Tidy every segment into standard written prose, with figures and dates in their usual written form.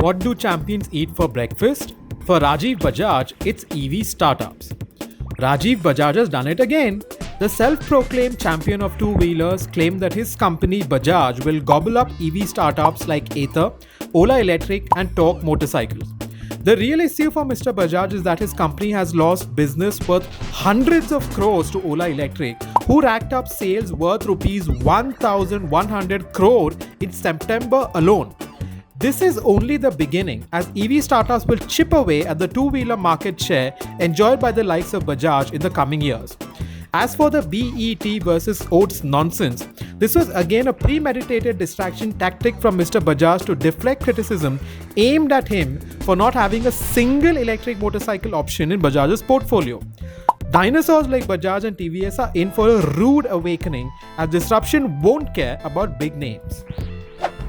What do champions eat for breakfast? For Rajiv Bajaj, it's EV startups. Rajiv Bajaj has done it again. The self-proclaimed champion of two-wheelers claimed that his company Bajaj will gobble up EV startups like Ather, Ola Electric and Tork motorcycles. The real issue for Mr. Bajaj is that his company has lost business worth hundreds of crores to Ola Electric, who racked up sales worth rupees 1,100 crore in September alone. This is only the beginning, as EV startups will chip away at the two-wheeler market share enjoyed by the likes of Bajaj in the coming years. As for the BET versus Oats nonsense, this was again a premeditated distraction tactic from Mr. Bajaj to deflect criticism aimed at him for not having a single electric motorcycle option in Bajaj's portfolio. Dinosaurs like Bajaj and TVS are in for a rude awakening, as disruption won't care about big names.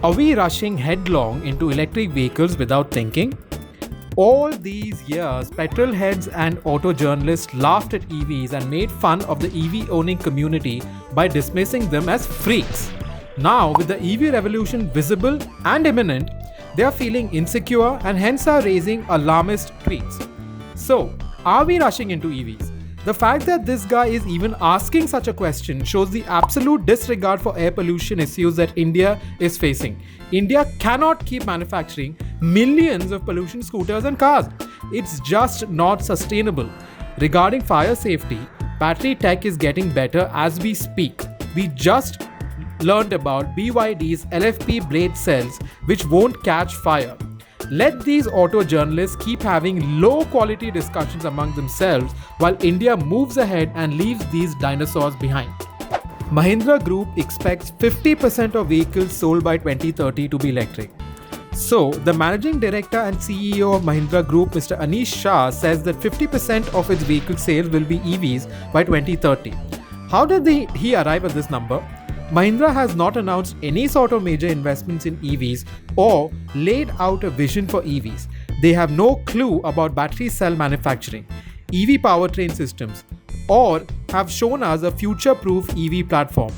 Are we rushing headlong into electric vehicles without thinking? All these years, petrol heads and auto journalists laughed at EVs and made fun of the EV owning community by dismissing them as freaks. Now, with the EV revolution visible and imminent, they are feeling insecure and hence are raising alarmist tweets. So, are we rushing into EVs? The fact that this guy is even asking such a question shows the absolute disregard for air pollution issues that India is facing. India cannot keep manufacturing millions of pollution scooters and cars. It's just not sustainable. Regarding fire safety, battery tech is getting better as we speak. We just learned about BYD's LFP blade cells, which won't catch fire. Let these auto journalists keep having low quality discussions among themselves while India moves ahead and leaves these dinosaurs behind. Mahindra Group expects 50% of vehicles sold by 2030 to be electric. So, the managing director and CEO of Mahindra Group, Mr. Anish Shah, says that 50% of its vehicle sales will be EVs by 2030. How did he arrive at this number? Mahindra has not announced any sort of major investments in EVs or laid out a vision for EVs. They have no clue about battery cell manufacturing, EV powertrain systems, or have shown us a future-proof EV platform.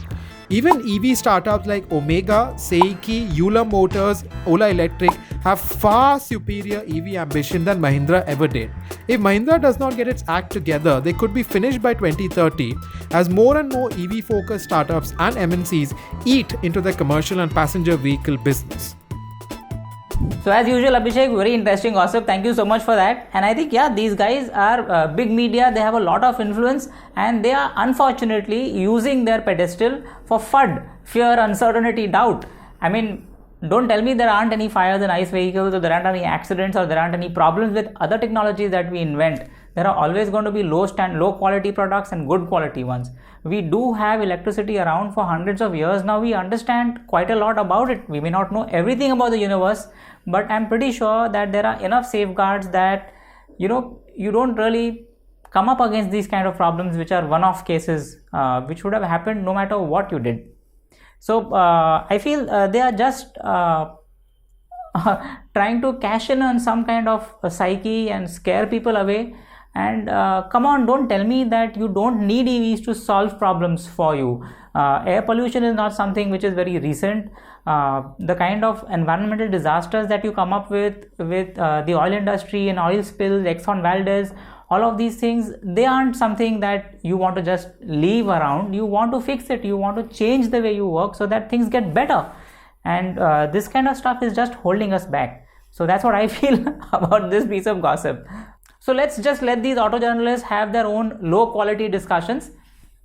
Even EV startups like Omega, Seiki, Euler Motors, Ola Electric have far superior EV ambition than Mahindra ever did. If Mahindra does not get its act together, they could be finished by 2030 as more and more EV-focused startups and MNCs eat into the commercial and passenger vehicle business. So as usual, Abhishek, very interesting gossip. Thank you so much for that. And I think, these guys are big media. They have a lot of influence and they are unfortunately using their pedestal for FUD, fear, uncertainty, doubt. I mean, don't tell me there aren't any fires in ICE vehicles or there aren't any accidents or there aren't any problems with other technologies that we invent. There are always going to be low quality products and good quality ones. We do have electricity around for hundreds of years now. We understand quite a lot about it. We may not know everything about the universe, but I'm pretty sure that there are enough safeguards that you don't really come up against these kind of problems which are one-off cases which would have happened no matter what you did. So I feel they are just trying to cash in on some kind of psyche and scare people away. And come on, don't tell me that you don't need EVs to solve problems for you. Air pollution is not something which is very recent. The kind of environmental disasters that you come up with the oil industry and oil spills, Exxon Valdez, all of these things, they aren't something that you want to just leave around. You want to fix it. You want to change the way you work so that things get better. And this kind of stuff is just holding us back. So that's what I feel about this piece of gossip. So let's just let these auto journalists have their own low quality discussions.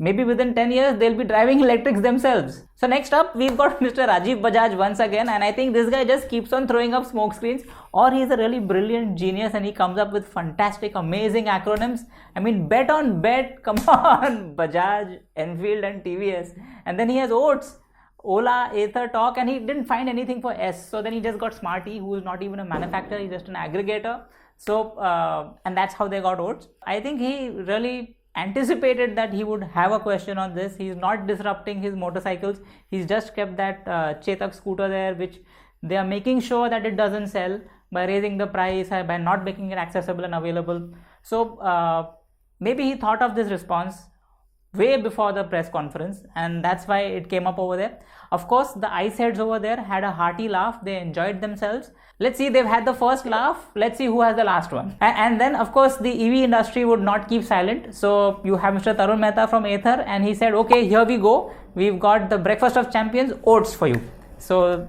Maybe within 10 years, they'll be driving electrics themselves. So next up, we've got Mr. Rajiv Bajaj once again. And I think this guy just keeps on throwing up smoke screens. Or he's a really brilliant genius and he comes up with fantastic, amazing acronyms. I mean, bet on bet, come on, Bajaj, Enfield and TVS. And then he has Oats, Ola, Ather, Tork, and he didn't find anything for S. So then he just got Smarty, who is not even a manufacturer, he's just an aggregator. So, and that's how they got Oats. I think he really anticipated that he would have a question on this. He's not disrupting his motorcycles. He's just kept that Chetak scooter there, which they are making sure that it doesn't sell by raising the price, by not making it accessible and available. So maybe he thought of this response, way before the press conference, and that's why it came up over there. Of course, the ice heads over there had a hearty laugh. They enjoyed themselves. Let's see, they've had the first laugh. Let's see who has the last one. And then, of course, the EV industry would not keep silent. So you have Mr. Tarun Mehta from Ather, and he said, okay, here we go. We've got the breakfast of champions, oats for you. So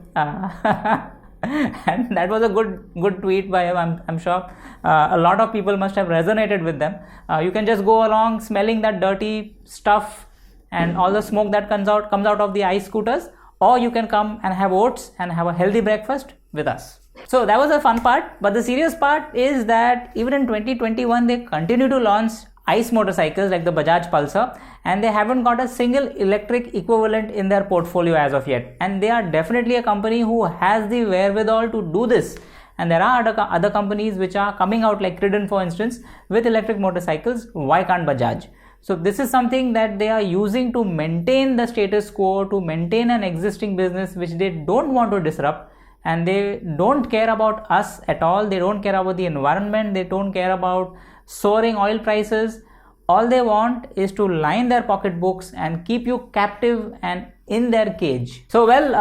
and that was a good tweet by him. I'm sure a lot of people must have resonated with them. You can just go along smelling that dirty stuff and all the smoke that comes out of the ice scooters, or you can come and have oats and have a healthy breakfast with us. So that was the fun part, but the serious part is that even in 2021 they continue to launch ICE motorcycles like the Bajaj Pulsar, and they haven't got a single electric equivalent in their portfolio as of yet. And they are definitely a company who has the wherewithal to do this. And there are other companies which are coming out, like Criden for instance, with electric motorcycles. Why can't Bajaj? So this is something that they are using to maintain the status quo, to maintain an existing business which they don't want to disrupt. And they don't care about us at all. They don't care about the environment. They don't care about soaring oil prices. All they want is to line their pocketbooks and keep you captive and in their cage. So well,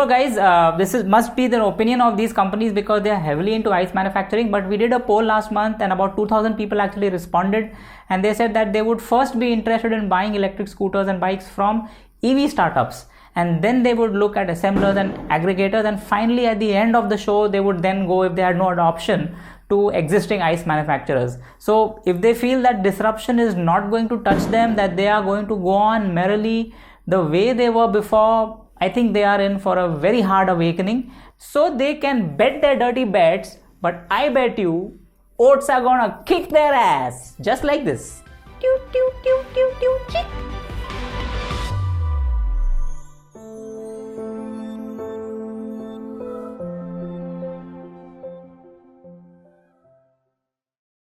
guys, this must be the opinion of these companies because they are heavily into ice manufacturing. But we did a poll last month and about 2,000 people actually responded, and they said that they would first be interested in buying electric scooters and bikes from EV startups, and then they would look at assemblers and aggregators, and finally at the end of the show they would then go, if they had no other option, to existing ice manufacturers. So if they feel that disruption is not going to touch them, that they are going to go on merrily the way they were before, I think they are in for a very hard awakening. So they can bet their dirty bets, but I bet you oats are gonna kick their ass just like this. Toot, toot, toot, toot, toot,